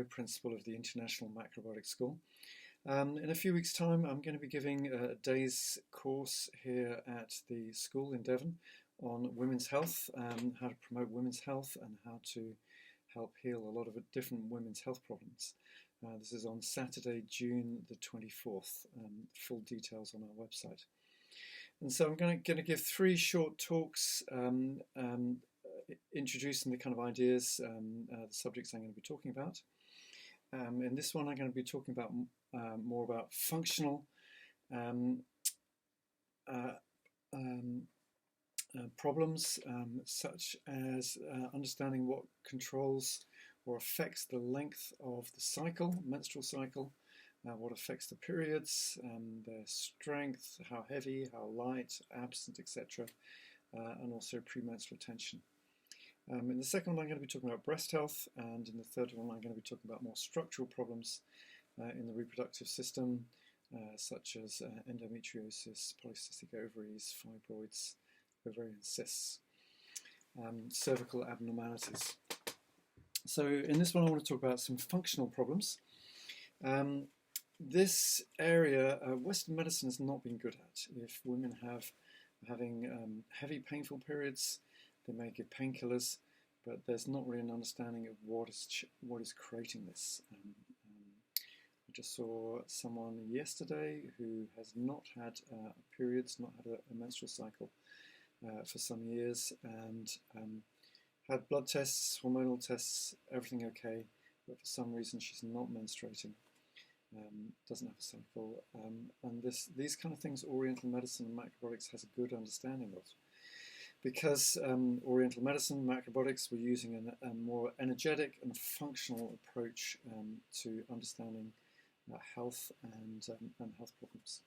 principal of the International Macrobiotics School. In a few weeks' time, I'm going to be giving a day's course here at the school in Devon on women's health, how to promote women's health and how to help heal a lot of different women's health problems. This is on Saturday, June the 24th. Full details on our website. And so I'm going to give 3 short talks introducing the kind of ideas, the subjects I'm going to be talking about. In this one, I'm going to be talking about more about functional problems, such as understanding what controls or affects the length of the cycle, menstrual cycle, what affects the periods, their strength, how heavy, how light, absent, etc., and also premenstrual tension. In the second one, I'm going to be talking about breast health, and in the third one, I'm going to be talking about more structural problems in the reproductive system, such as endometriosis, polycystic ovaries, fibroids, ovarian cysts, cervical abnormalities. So in this one, I want to talk about some functional problems. This area, Western medicine has not been good at. If women having heavy, painful periods, they may give painkillers, but there's not really an understanding of what is creating this. I just saw someone yesterday who has not had periods, not had a menstrual cycle for some years, and had blood tests, hormonal tests, everything okay, but for some reason she's not menstruating, doesn't have a cycle, and these kind of things Oriental medicine and macrobiotics has a good understanding of. Because Oriental medicine, macrobiotics, were using a more energetic and functional approach to understanding health and health problems.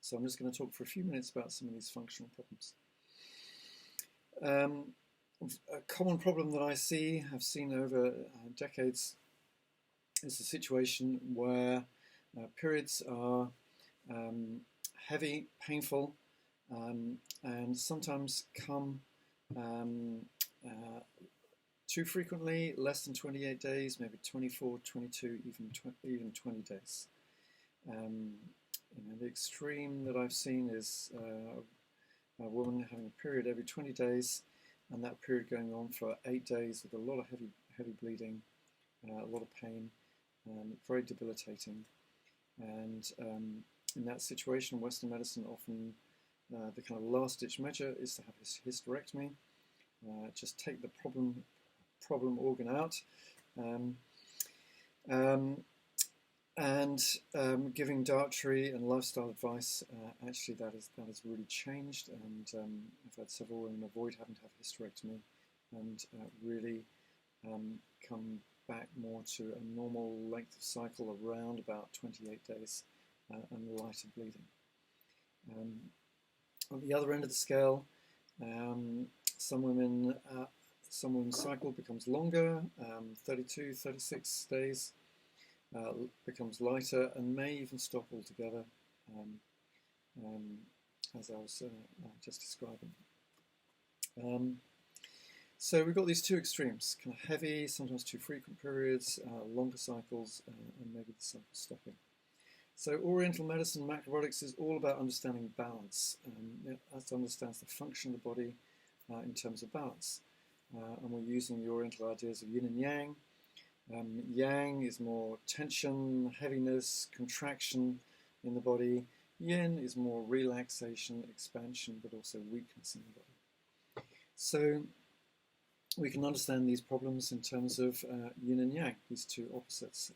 So I'm just going to talk for a few minutes about some of these functional problems. A common problem that I have seen over decades, is the situation where periods are heavy, painful, and sometimes come too frequently, less than 28 days, maybe 24, 22, even 20 days. The extreme that I've seen is a woman having a period every 20 days, and that period going on for 8 days with a lot of heavy bleeding, a lot of pain, very debilitating. And in that situation, Western medicine often the kind of last-ditch measure is to have a hysterectomy, just take the problem organ out, and giving dietary and lifestyle advice. Actually, that has really changed, and I've had several women avoid having to have a hysterectomy and really come back more to a normal length of cycle around about 28 days and lighter bleeding. On the other end of the scale, some women's cycle becomes longer, 32, 36 days, becomes lighter, and may even stop altogether, as I was just describing. So we've got these two extremes, kind of heavy, sometimes too frequent periods, longer cycles, and maybe the cycle stopping. So Oriental medicine, macrobiotics, is all about understanding balance. It understands the function of the body in terms of balance. And we're using the Oriental ideas of yin and yang. Yang is more tension, heaviness, contraction in the body. Yin is more relaxation, expansion, but also weakness in the body. So we can understand these problems in terms of yin and yang, these two opposites.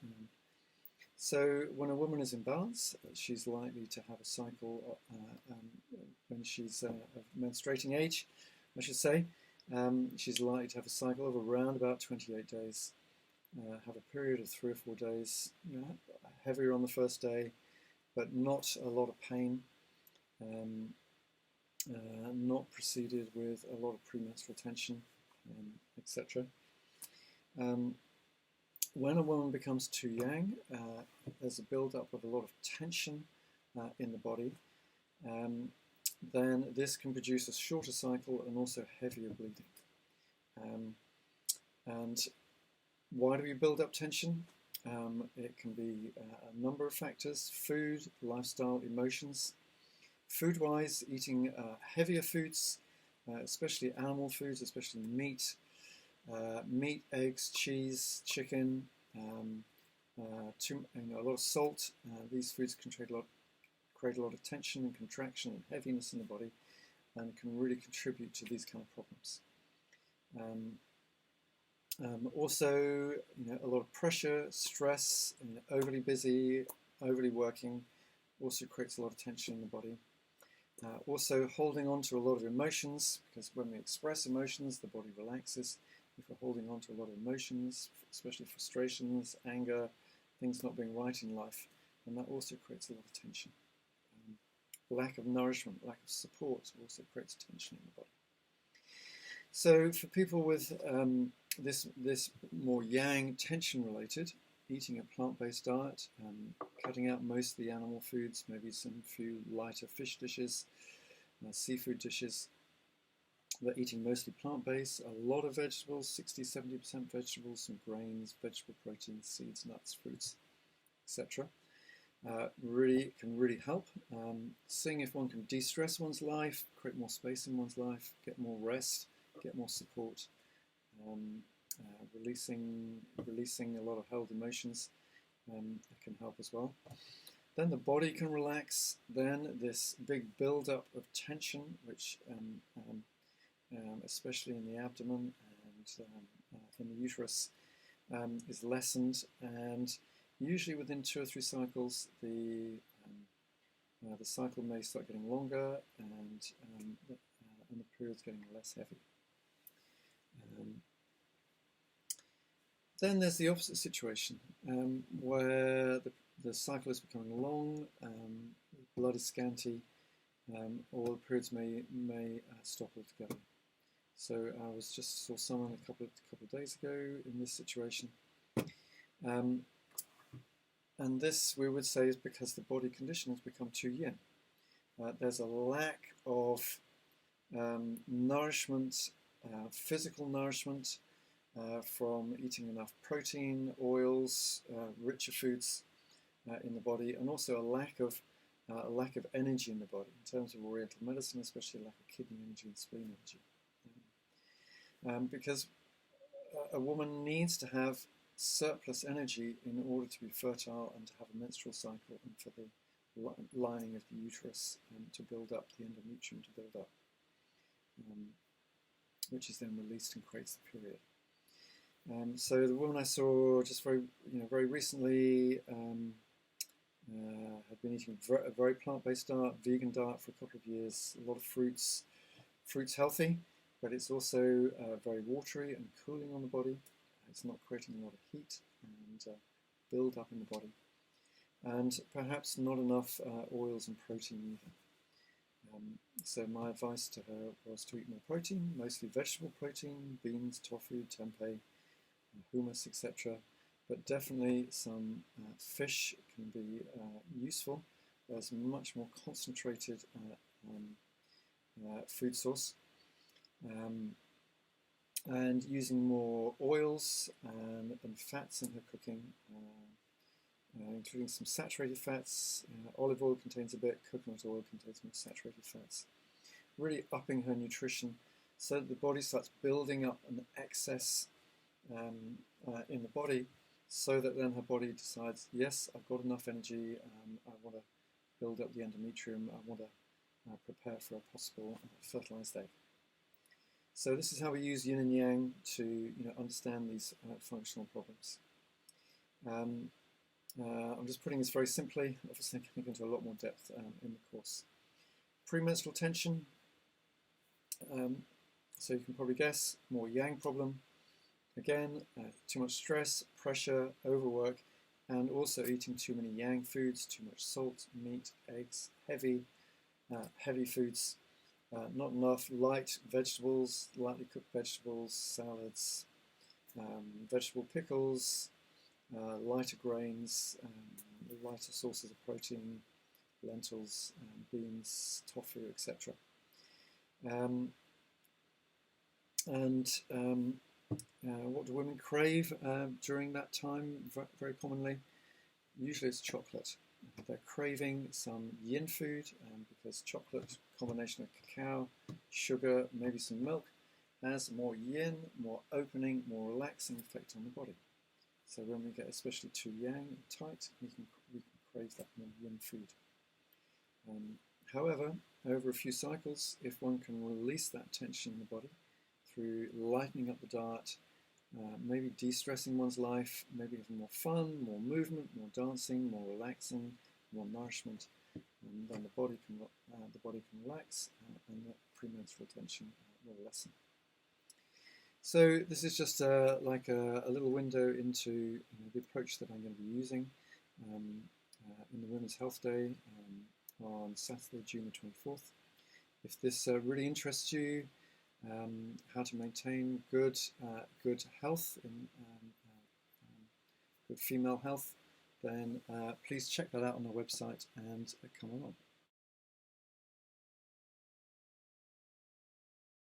So when a woman is in balance, she's likely to have a cycle when she's of menstruating age, I should say. She's likely to have a cycle of around about 28 days, have a period of 3 or 4 days, heavier on the first day, but not a lot of pain, not preceded with a lot of premenstrual tension, etc. When a woman becomes too yang, there's a build-up of a lot of tension in the body, then this can produce a shorter cycle and also heavier bleeding. And Why do we build up tension? It can be a number of factors: food, lifestyle, emotions. Food-wise, eating heavier foods, especially animal foods, especially meat, eggs, cheese, chicken, a lot of salt. These foods can create a lot of tension and contraction and heaviness in the body, and can really contribute to these kind of problems. Also, a lot of pressure, stress, overly busy, overly working, also creates a lot of tension in the body. Also, holding on to a lot of emotions, because when we express emotions, the body relaxes. If we're holding on to a lot of emotions, especially frustrations, anger, things not being right in life, then that also creates a lot of tension. Lack of nourishment, lack of support also creates tension in the body. So for people with this more yang tension related, eating a plant-based diet, cutting out most of the animal foods, maybe some few lighter fish dishes, seafood dishes, but eating mostly plant-based, a lot of vegetables, 60-70% vegetables, some grains, vegetable proteins, seeds, nuts, fruits, etc. Can really help. Seeing if one can de-stress one's life, create more space in one's life, get more rest, get more support, releasing a lot of held emotions can help as well. Then the body can relax. Then this big build-up of tension, which especially in the abdomen and in the uterus, is lessened, and usually within 2 or 3 cycles, the cycle may start getting longer, and the period's getting less heavy. Then there's the opposite situation, where the cycle is becoming long, blood is scanty, or the periods may stop altogether. So I just saw someone a couple of days ago in this situation, and this we would say is because the body condition has become too yin. There's a lack of nourishment, physical nourishment, from eating enough protein, oils, richer foods in the body, and also a lack of energy in the body in terms of Oriental medicine, especially a lack of kidney energy and spleen energy. Because a woman needs to have surplus energy in order to be fertile and to have a menstrual cycle, and for the lining of the uterus to build up, the endometrium to build up, which is then released and creates the period. So the woman I saw just very recently had been eating a very plant-based diet, vegan diet for a couple of years, a lot of fruits healthy, but it's also very watery and cooling on the body. It's not creating a lot of heat and build up in the body, and perhaps not enough oils and protein either. So my advice to her was to eat more protein, mostly vegetable protein, beans, tofu, tempeh, hummus, etc. But definitely some fish can be useful as a much more concentrated food source. And using more oils and fats in her cooking, including some saturated fats. Olive oil contains a bit, coconut oil contains more saturated fats. Really upping her nutrition so that the body starts building up an excess in the body, so that then her body decides, yes, I've got enough energy, I want to build up the endometrium, I want to prepare for a possible fertilized egg. So this is how we use yin and yang to understand these functional problems. I'm just putting this very simply, obviously I can go into a lot more depth in the course. Premenstrual tension, so you can probably guess, more yang problem. Again, too much stress, pressure, overwork, and also eating too many yang foods, too much salt, meat, eggs, heavy foods, not enough light vegetables, lightly cooked vegetables, salads, vegetable pickles, lighter grains, lighter sources of protein, lentils, beans, tofu, etc. What do women crave during that time? Very commonly, usually it's chocolate. They're craving some yin food because chocolate, combination of cacao, sugar, maybe some milk, has more yin, more opening, more relaxing effect on the body. So when we get especially too yang, tight, we can crave that more yin food. However, over a few cycles, if one can release that tension in the body through lightening up the diet, maybe de-stressing one's life, maybe having more fun, more movement, more dancing, more relaxing, more nourishment, and then the body can relax and that premenstrual tension will lessen. So this is just like a little window into the approach that I'm going to be using in the Women's Health Day on Saturday, June the 24th. If this really interests you, how to maintain good health, good female health, then please check that out on the website and come along.